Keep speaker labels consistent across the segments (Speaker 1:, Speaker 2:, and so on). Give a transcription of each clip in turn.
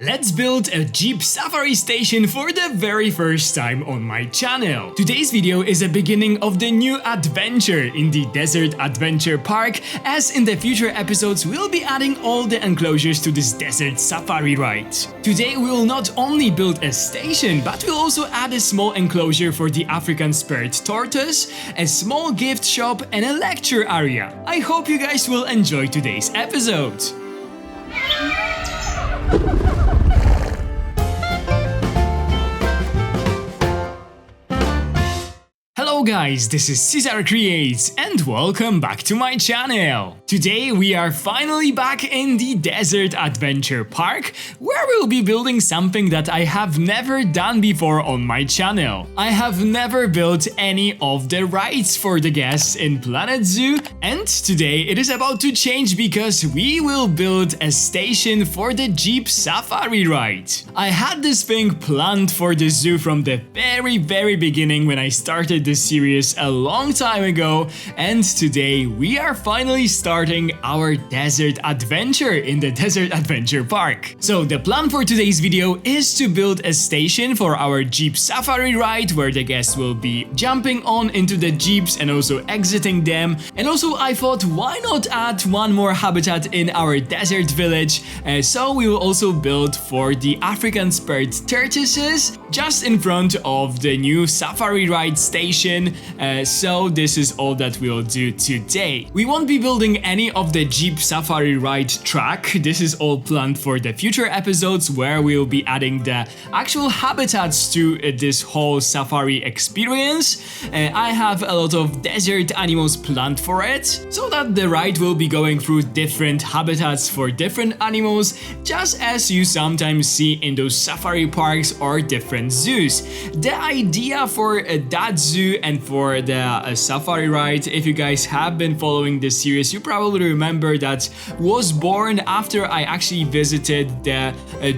Speaker 1: Let's build a Jeep Safari station for the very first time on my channel. Today's video is a beginning of the new adventure in the Desert Adventure Park, as in the future episodes we'll be adding all the enclosures to this desert safari ride. Today we will not only build a station, but we'll also add a small enclosure for the African Spurred Tortoise, a small gift shop and a lecture area. I hope you guys will enjoy today's episode. Hello guys, this is Cesar Creates and welcome back to my channel. Today we are finally back in the Desert Adventure Park, where we'll be building something that I have never done before on my channel. I have never built any of the rides for the guests in Planet Zoo, and today it is about to change because we will build a station for the Jeep Safari ride. I had this thing planned for the zoo from the very beginning when I started this series a long time ago, and today we are finally starting our desert adventure in the Desert Adventure Park. So the plan for today's video is to build a station for our Jeep Safari ride where the guests will be jumping on into the Jeeps and also exiting them. And also I thought, why not add one more habitat in our desert village? So we will also build for the African Spurred Tortoises just in front of the new safari ride station. So this is all that we'll do today. We won't be building any of the Jeep Safari ride track. This is all planned for the future episodes where we'll be adding the actual habitats to this whole safari experience. I have a lot of desert animals planned for it, so that the ride will be going through different habitats for different animals, just as you sometimes see in those safari parks or different zoos. The idea for that zoo and for the safari ride, if you guys have been following this series, you probably remember that was born after I actually visited the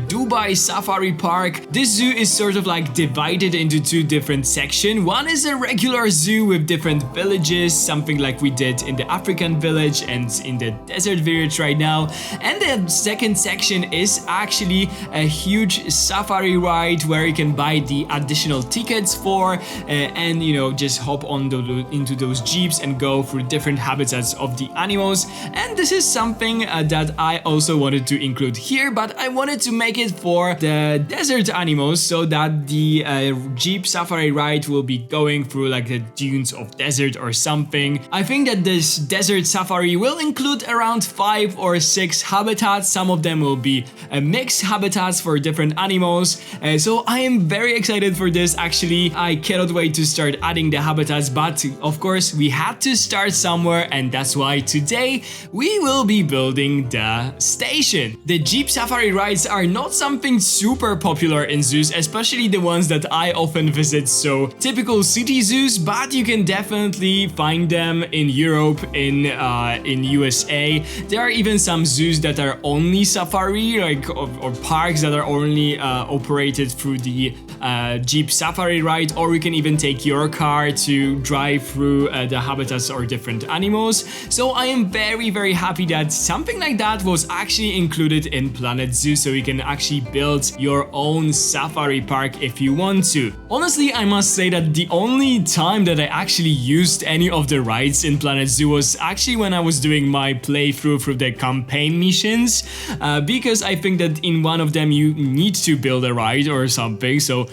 Speaker 1: Dubai Safari Park. This zoo is sort of like divided into two different sections. One is a regular zoo with different villages, something like we did in the African village and in the desert village right now. And the second section is actually a huge safari ride where you can buy the additional tickets for and just hop on into those jeeps and go through different habitats of the animals. And this is something that I also wanted to include here, but I wanted to make it for the desert animals so that the Jeep Safari ride will be going through like the dunes of desert or something. I think that this desert safari will include around 5 or 6 habitats. Some of them will be mixed habitats for different animals. So I am very excited for this. Actually, I cannot wait to start adding the habitats, but of course we had to start somewhere, and that's why today we will be building the station. The Jeep Safari rides are not something super popular in zoos, especially the ones that I often visit, so typical city zoos, but you can definitely find them in Europe, in USA. There are even some zoos that are only safari, or parks that are only operated through the Jeep Safari ride, or you can even take your car to drive through the habitats or different animals. So I am very happy that something like that was actually included in Planet Zoo, so you can actually build your own safari park if you want to. Honestly, I must say that the only time that I actually used any of the rides in Planet Zoo was actually when I was doing my playthrough through the campaign missions, because I think that in one of them you need to build a ride or something. So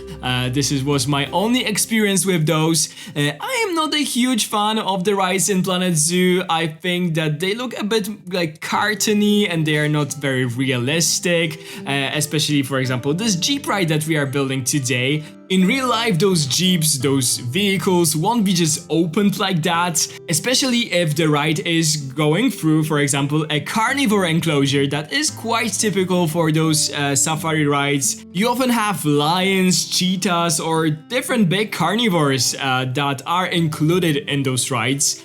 Speaker 1: this was my only experience with those. I am not a huge fan of the rides in Planet Zoo. I think that they look a bit like cartoony and they are not very realistic, especially for example this Jeep ride that we are building today. In real life, those jeeps, those vehicles won't be just opened like that, especially if the ride is going through, for example, a carnivore enclosure that is quite typical for those safari rides. You often have lions, cheetahs, or different big carnivores that are included in those rides.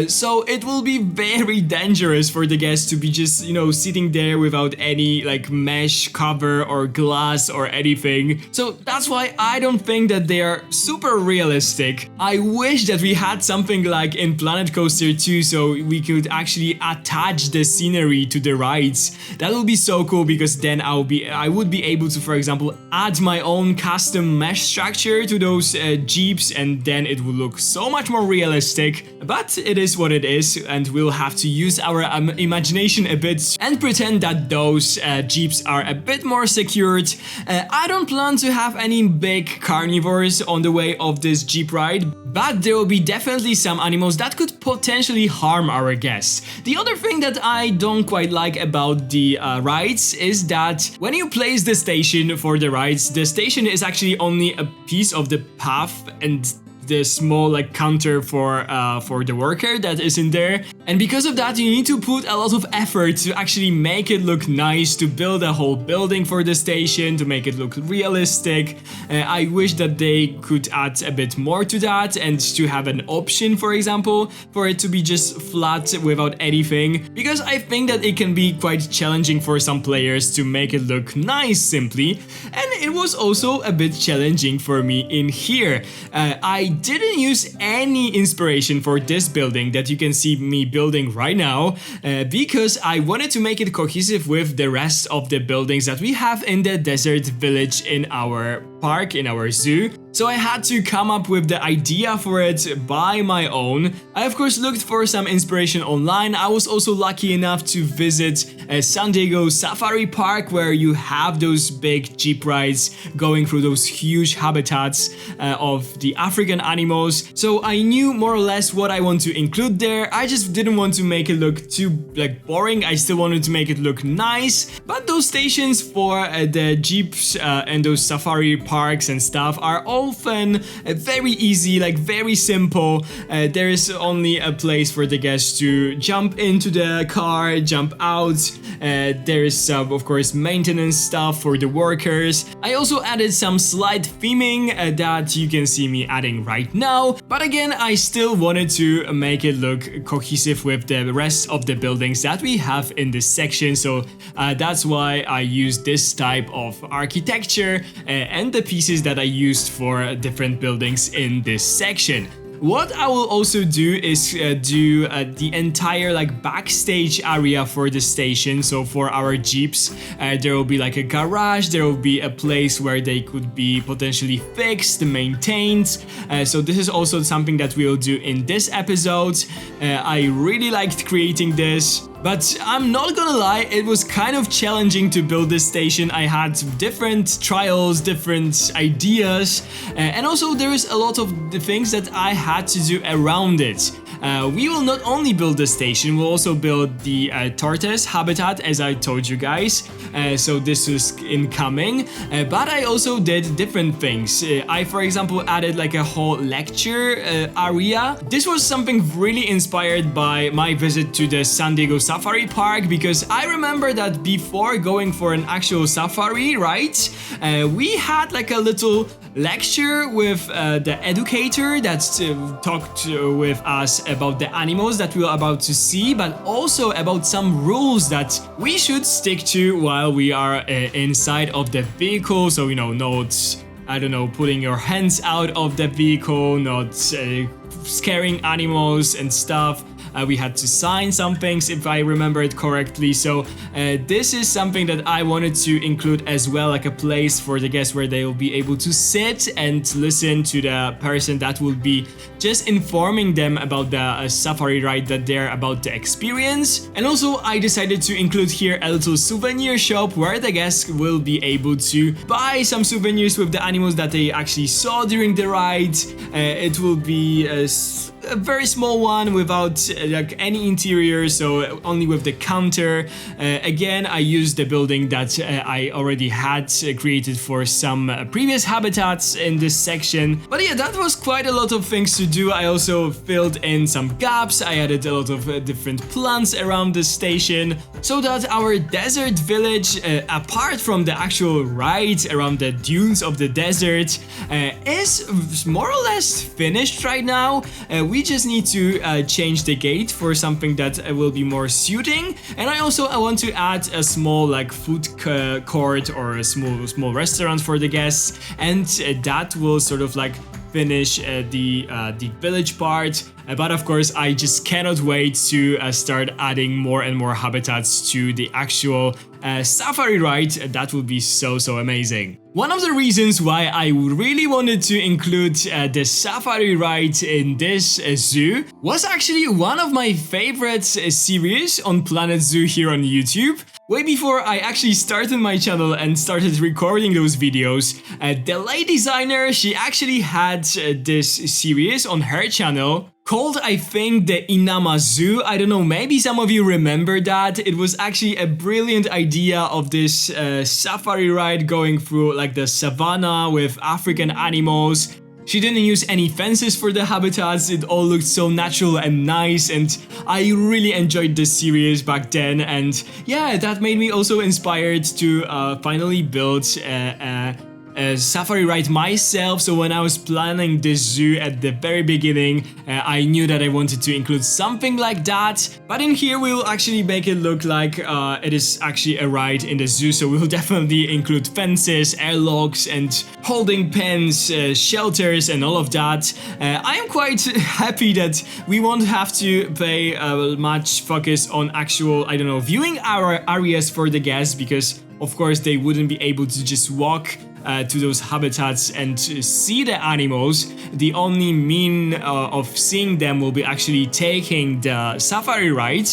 Speaker 1: So it will be very dangerous for the guests to be just, sitting there without any like mesh cover or glass or anything. So that's why I don't don't think that they are super realistic. I wish that we had something like in Planet Coaster 2, so we could actually attach the scenery to the rides. That would be so cool, because then I would be able to, for example, add my own custom mesh structure to those jeeps, and then it would look so much more realistic. But it is what it is, and we'll have to use our imagination a bit and pretend that those jeeps are a bit more secured. I don't plan to have any big carnivores on the way of this jeep ride, but there will be definitely some animals that could potentially harm our guests. The other thing that I don't quite like about the rides is that when you place the station for the rides, the station is actually only a piece of the path and the small like counter for the worker that is in there. And because of that, you need to put a lot of effort to actually make it look nice, to build a whole building for the station, to make it look realistic. I wish that they could add a bit more to that, and to have an option, for example, for it to be just flat without anything, because I think that it can be quite challenging for some players to make it look nice simply. And it was also a bit challenging for me in here. I didn't use any inspiration for this building that you can see me building right now, because I wanted to make it cohesive with the rest of the buildings that we have in the desert village in our park, in our zoo. So I had to come up with the idea for it by my own. I of course looked for some inspiration online. I was also lucky enough to visit San Diego Safari Park, where you have those big jeep rides going through those huge habitats of the African animals. So I knew more or less what I want to include there. I just didn't want to make it look too boring. I still wanted to make it look nice. But those stations for the jeeps and those safari parks and stuff are often very easy, very simple. There is only a place for the guests to jump into the car, jump out. There is some, of course, maintenance stuff for the workers. I also added some slight theming that you can see me adding right now. But again, I still wanted to make it look cohesive with the rest of the buildings that we have in this section. So that's why I used this type of architecture and the pieces that I used for different buildings in this section. What I will also do is do the entire backstage area for the station. So for our jeeps, there will be a garage, there will be a place where they could be potentially fixed, maintained. So this is also something that we'll do in this episode. I really liked creating this. But I'm not gonna lie, it was kind of challenging to build this station. I had different trials, different ideas, and also there is a lot of the things that I had to do around it. We will not only build the station, we'll also build the Tortoise Habitat, as I told you guys. So this is incoming, but I also did different things. I, for example, added a whole lecture area. This was something really inspired by my visit to the San Diego Safari Park, because I remember that before going for an actual safari, right, we had a little lecture with the educator that talked with us about the animals that we are about to see, but also about some rules that we should stick to while we are inside of the vehicle. So, not, I don't know, putting your hands out of the vehicle, not scaring animals and stuff. We had to sign some things, if I remember it correctly. So this is something that I wanted to include as well, a place for the guests where they will be able to sit and listen to the person that will be just informing them about the safari ride that they're about to experience. And also I decided to include here a little souvenir shop where the guests will be able to buy some souvenirs with the animals that they actually saw during the ride. It will be a very small one without any interior, so only with the counter. Again, I used the building that I already had created for some previous habitats in this section. But yeah, that was quite a lot of things to do. I also filled in some gaps. I added a lot of different plants around the station so that our desert village, apart from the actual ride around the dunes of the desert, is more or less finished right now. We just need to change the game gate for something that will be more suiting. And I want to add a small like food court or a small restaurant for the guests, and that will sort of like finish the village part. But of course, I just cannot wait to start adding more and more habitats to the actual safari ride. That would be so amazing. One of the reasons why I really wanted to include the safari ride in this zoo was actually one of my favorite series on Planet Zoo here on YouTube. Way before I actually started my channel and started recording those videos, the lady designer, she actually had this series on her channel called, I think, the Inama Zoo. I don't know, maybe some of you remember that. It was actually a brilliant idea of this safari ride going through like the savannah with African animals. She didn't use any fences for the habitats, it all looked so natural and nice, and I really enjoyed this series back then. And yeah, that made me also inspired to finally build a safari ride myself. So when I was planning this zoo at the very beginning, I knew that I wanted to include something like that. But in here we'll actually make it look like it is actually a ride in the zoo. So we'll definitely include fences, airlocks, and holding pens, shelters, and all of that. I am quite happy that we won't have to pay much focus on actual, I don't know, viewing our areas for the guests, because of course they wouldn't be able to just walk to those habitats and see the animals. The only mean of seeing them will be actually taking the safari ride.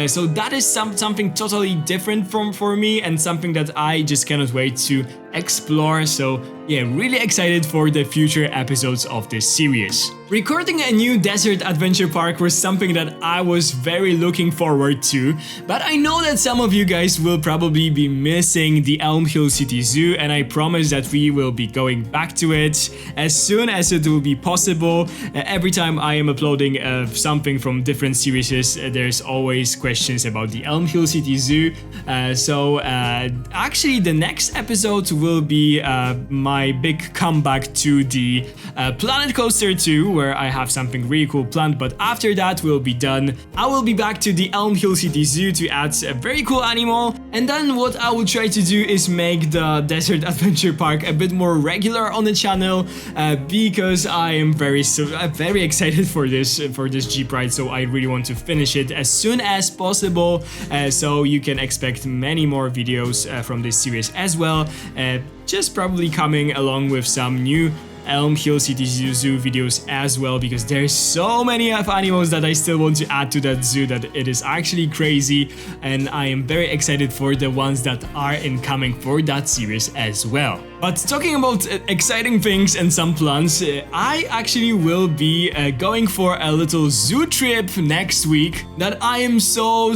Speaker 1: So that is something totally different for me, and something that I just cannot wait to explore. So yeah, really excited for the future episodes of this series. Recording a new desert adventure park was something that I was very looking forward to, but I know that some of you guys will probably be missing the Elm Hill City Zoo, and I promise that we will be going back to it as soon as it will be possible. Every time I am uploading something from different series, there's always questions about the Elm Hill City Zoo. So actually the next episode will be my big comeback to the Planet Coaster 2, where I have something really cool planned, but after that we'll be done. I will be back to the Elm Hill City Zoo to add a very cool animal, and then what I will try to do is make the Desert Adventure Park a bit more regular on the channel, because I am very excited for this Jeep ride, so I really want to finish it as soon as possible, so you can expect many more videos from this series as well, just probably coming along with some new Elm Hill City Zoo videos as well, because there's so many animals that I still want to add to that zoo that it is actually crazy, and I am very excited for the ones that are incoming for that series as well. But talking about exciting things and some plans, I actually will be going for a little zoo trip next week that I am so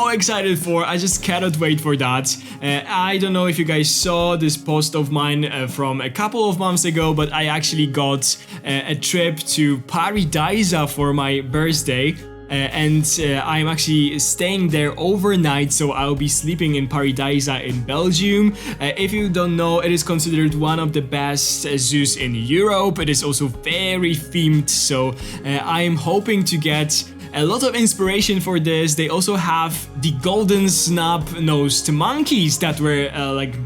Speaker 1: excited for. I just cannot wait for that. I don't know if you guys saw this post of mine from a couple of months ago, but I actually got a trip to Paradise for my birthday. And I'm actually staying there overnight, so I'll be sleeping in Paradise in Belgium. If you don't know, it is considered one of the best zoos in Europe. It is also very themed, so I am hoping to get a lot of inspiration for this. They also have the golden snub-nosed monkeys that were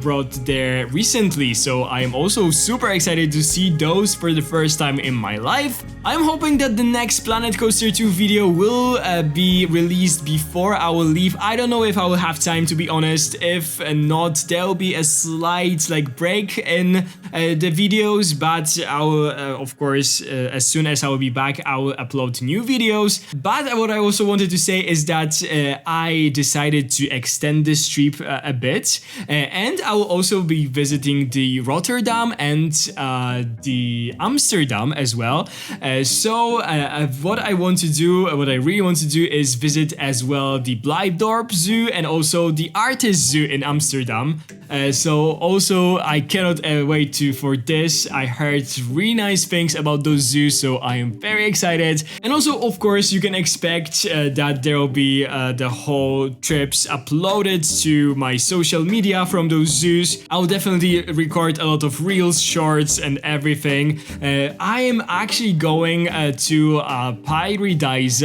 Speaker 1: brought there recently, so I am also super excited to see those for the first time in my life. I'm hoping that the next Planet Coaster 2 video will be released before I will leave. I don't know if I will have time, to be honest. If not, there will be a slight break in the videos, but I will of course as soon as I will be back, I will upload new videos. But what I also wanted to say is that I decided to extend this trip a bit, and I will also be visiting the Rotterdam and the Amsterdam as well. So what I really want to do is visit as well the Blijdorp Zoo and also the Artist Zoo in Amsterdam. So also I cannot wait for this. I heard really nice things about those zoos, so I am very excited. And also, of course, you can expect that there will be the whole trips uploaded to my social media from those zoos. I'll definitely record a lot of reels, shorts, and everything. I am actually going to Paradise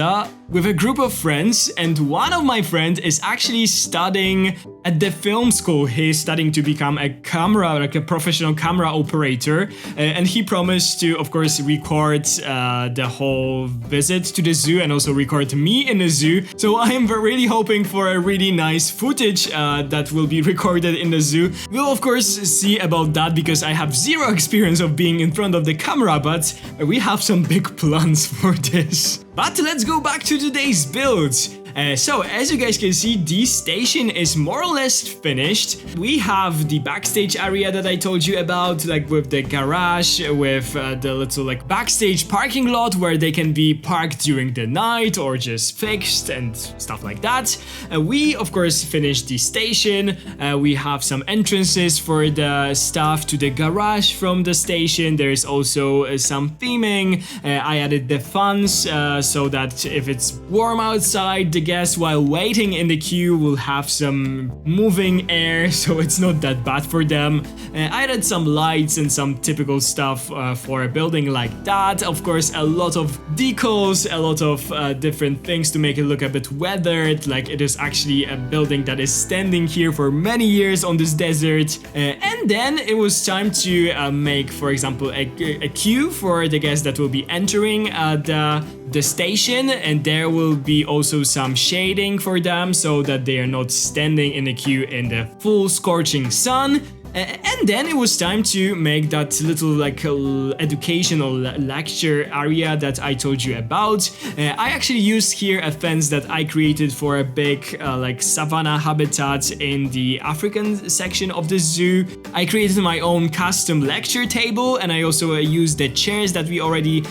Speaker 1: with a group of friends, and one of my friends is actually studying at the film school. He's studying to become a professional camera operator, and he promised to, of course, record the whole visit to the zoo and also record me in the zoo. So I am really hoping for a really nice footage that will be recorded in the zoo. We'll of course see about that because I have zero experience of being in front of the camera, but we have some big plans for this. But let's go back to today's build. So as you guys can see, the station is more or less finished. We have the backstage area that I told you about, like with the garage, with the little like backstage parking lot where they can be parked during the night or just fixed and stuff like that. We of course finished the station. We have some entrances for the stuff to the garage from the station. There is also some theming. I added the fans so that if it's warm outside, the guests while waiting in the queue will have some moving air, so it's not that bad for them. I added some lights and some typical stuff for a building like that. Of course, a lot of decals, a lot of different things to make it look a bit weathered, like it is actually a building that is standing here for many years on this desert. And then it was time to make, for example, a queue for the guests that will be entering the station, and there will be also some shading for them so that they are not standing in a queue in the full scorching sun. And then it was time to make that little like educational lecture area that I told you about. I actually used here a fence that I created for a big like savanna habitat in the African section of the zoo. I created my own custom lecture table, and I also used the chairs that we already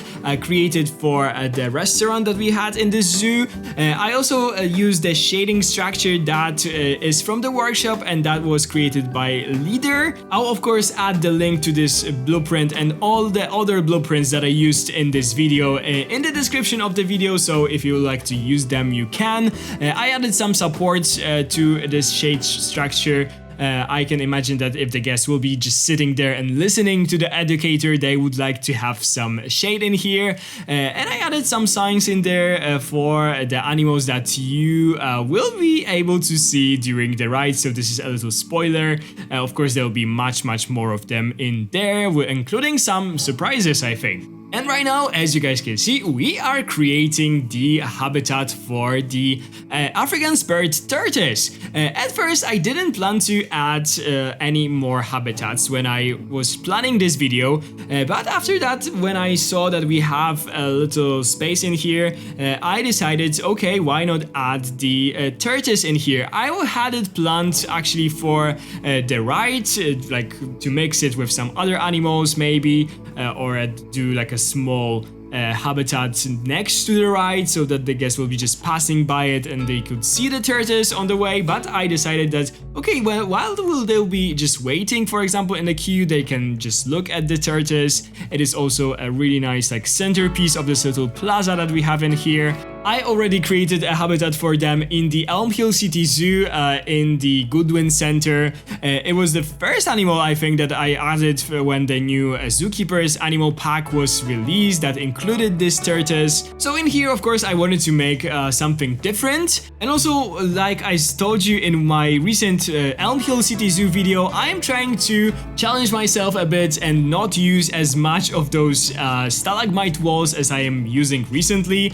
Speaker 1: created for the restaurant that we had in the zoo. I also used the shading structure that is from the workshop, and that was created by Leader. I'll of course add the link to this blueprint and all the other blueprints that I used in this video in the description of the video, so if you would like to use them you can. I added some supports to this shade structure. I can imagine that if the guests will be just sitting there and listening to the educator, they would like to have some shade in here. And I added some signs in there for the animals that you will be able to see during the ride. So this is a little spoiler. Of course, there will be much more of them in there, including some surprises, I think. And right now, as you guys can see, we are creating the habitat for the African Spurred Tortoise. At first, I didn't plan to add any more habitats when I was planning this video, but after that, when I saw that we have a little space in here, I decided, okay, why not add the tortoise in here? I had it planned actually for the ride, like to mix it with some other animals maybe, or do like a small habitat next to the ride so that the guests will be just passing by it and they could see the tortoise on the way. But I decided that, okay, well, while they'll be just waiting, for example, in the queue, they can just look at the tortoise. It is also a really nice like centerpiece of this little plaza that we have in here. I already created a habitat for them in the Elm Hill City Zoo in the Goodwin Center. It was the first animal I think that I added when the new Zookeepers animal pack was released that included this tortoise. So in here, of course, I wanted to make something different. And also, like I told you in my recent Elm Hill City Zoo video, I am trying to challenge myself a bit and not use as much of those stalagmite walls as I am using recently.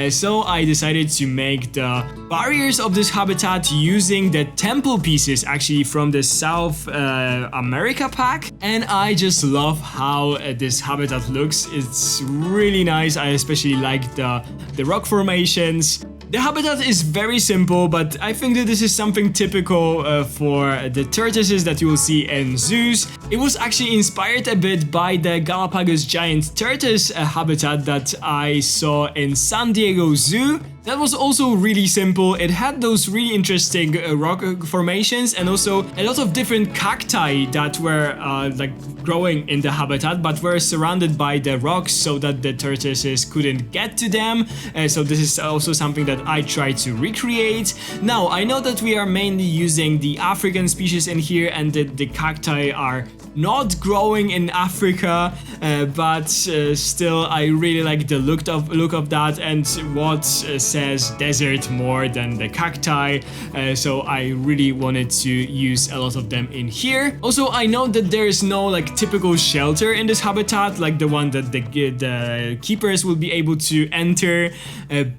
Speaker 1: So I decided to make the barriers of this habitat using the temple pieces actually from the South America pack, and I just love how this habitat looks. It's really nice. I especially like the rock formations. The habitat is very simple, but I think that this is something typical for the tortoises that you will see in zoos. It was actually inspired a bit by the Galapagos giant tortoise habitat that I saw in San Diego Zoo. That was also really simple. It had those really interesting rock formations and also a lot of different cacti that were like growing in the habitat but were surrounded by the rocks so that the tortoises couldn't get to them. So this is also something that I tried to recreate. Now, I know that we are mainly using the African species in here and the cacti are not growing in Africa, but still I really like the look of that and what says desert more than the cacti, so I really wanted to use a lot of them in here. Also, I know that there is no like typical shelter in this habitat, like the one that the keepers will be able to enter,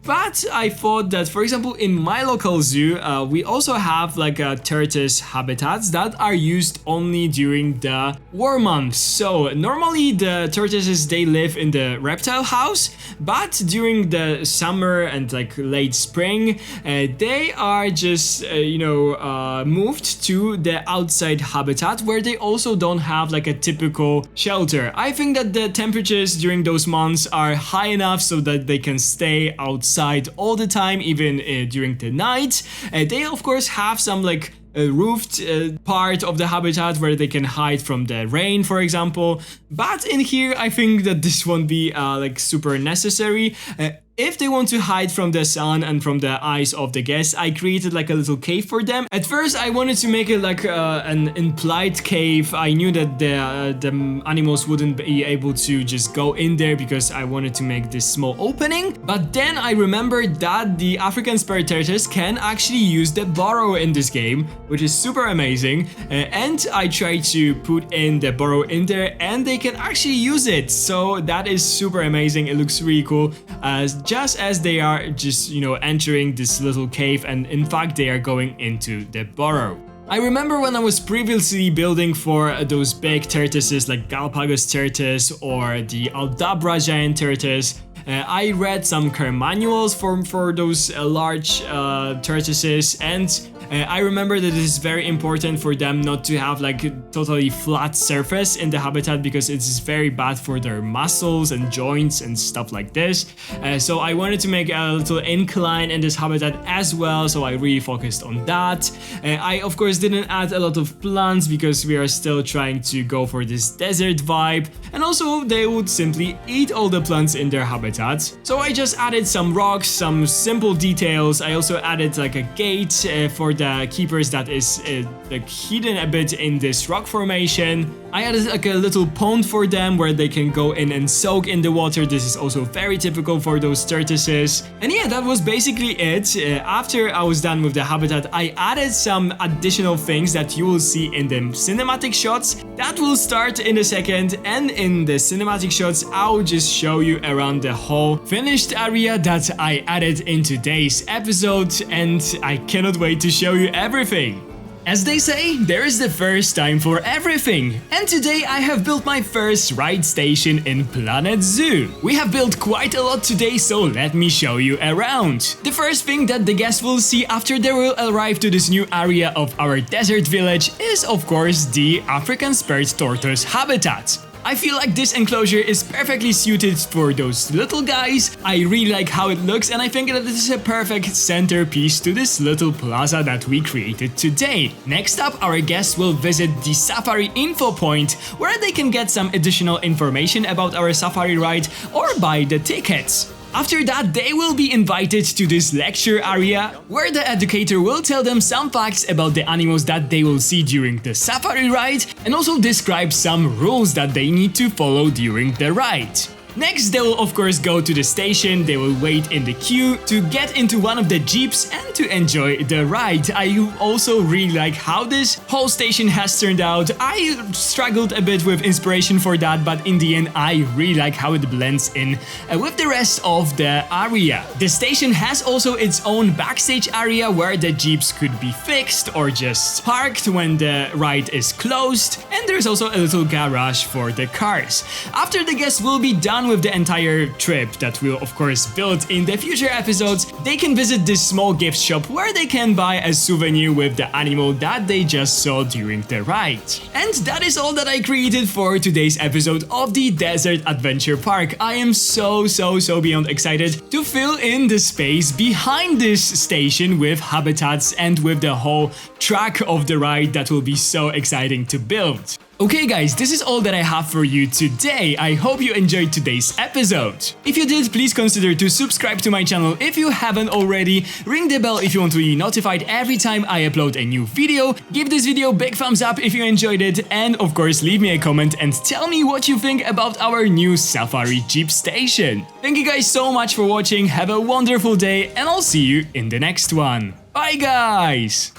Speaker 1: but I thought that, for example, in my local zoo, we also have like tortoise habitats that are used only during the warm months. So normally the tortoises, they live in the reptile house, but during the summer and like late spring, they are just moved to the outside habitat where they also don't have like a typical shelter. I think that the temperatures during those months are high enough so that they can stay outside all the time, even during the night. They of course have some like a roofed part of the habitat where they can hide from the rain, for example. But in here, I think that this won't be like super necessary. If they want to hide from the sun and from the eyes of the guests, I created like a little cave for them. At first, I wanted to make it like an implied cave. I knew that the animals wouldn't be able to just go in there because I wanted to make this small opening. But then I remembered that the African Spurred Tortoises can actually use the burrow in this game, which is super amazing. And I tried to put in the burrow in there and they can actually use it. So that is super amazing. It looks really cool. Just as they are just, entering this little cave, and in fact they are going into the burrow. I remember when I was previously building for those big tortoises like Galapagos tortoise or the Aldabra giant tortoise, I read some care manuals for those large tortoises, and I remember that it is very important for them not to have like a totally flat surface in the habitat because it is very bad for their muscles and joints and stuff like this. So I wanted to make a little incline in this habitat as well, so I really focused on that. I of course didn't add a lot of plants because we are still trying to go for this desert vibe, and also they would simply eat all the plants in their habitat. So I just added some rocks, some simple details. I also added like a gate for the keepers that is like hidden a bit in this rock formation. I added like a little pond for them where they can go in and soak in the water. This is also very typical for those tortoises. And yeah, that was basically it. After I was done with the habitat, I added some additional things that you will see in the cinematic shots. That will start in a second, and in the cinematic shots, I'll just show you around the whole finished area that I added in today's episode, and I cannot wait to show you everything. As they say, there is the first time for everything, and today I have built my first ride station in Planet Zoo. We have built quite a lot today, so let me show you around. The first thing that the guests will see after they will arrive to this new area of our desert village is of course the African Spurred Tortoise Habitat. I feel like this enclosure is perfectly suited for those little guys. I really like how it looks, and I think that this is a perfect centerpiece to this little plaza that we created today. Next up, our guests will visit the Safari Info Point, where they can get some additional information about our safari ride or buy the tickets. After that, they will be invited to this lecture area, where the educator will tell them some facts about the animals that they will see during the safari ride, and also describe some rules that they need to follow during the ride. Next, they will of course go to the station. They will wait in the queue to get into one of the jeeps and to enjoy the ride. I also really like how this whole station has turned out. I struggled a bit with inspiration for that, but in the end I really like how it blends in with the rest of the area. The station has also its own backstage area where the jeeps could be fixed or just parked when the ride is closed, and there's also a little garage for the cars. After the guests will be done with the entire trip that we'll of course build in the future episodes, they can visit this small gift shop where they can buy a souvenir with the animal that they just saw during the ride. And that is all that I created for today's episode of the Desert Adventure Park. I am so beyond excited to fill in the space behind this station with habitats and with the whole track of the ride that will be so exciting to build. Okay guys, this is all that I have for you today. I hope you enjoyed today's episode. If you did, please consider to subscribe to my channel if you haven't already, ring the bell if you want to be notified every time I upload a new video, give this video a big thumbs up if you enjoyed it, and of course leave me a comment and tell me what you think about our new Safari Jeep station. Thank you guys so much for watching, have a wonderful day, and I'll see you in the next one. Bye guys!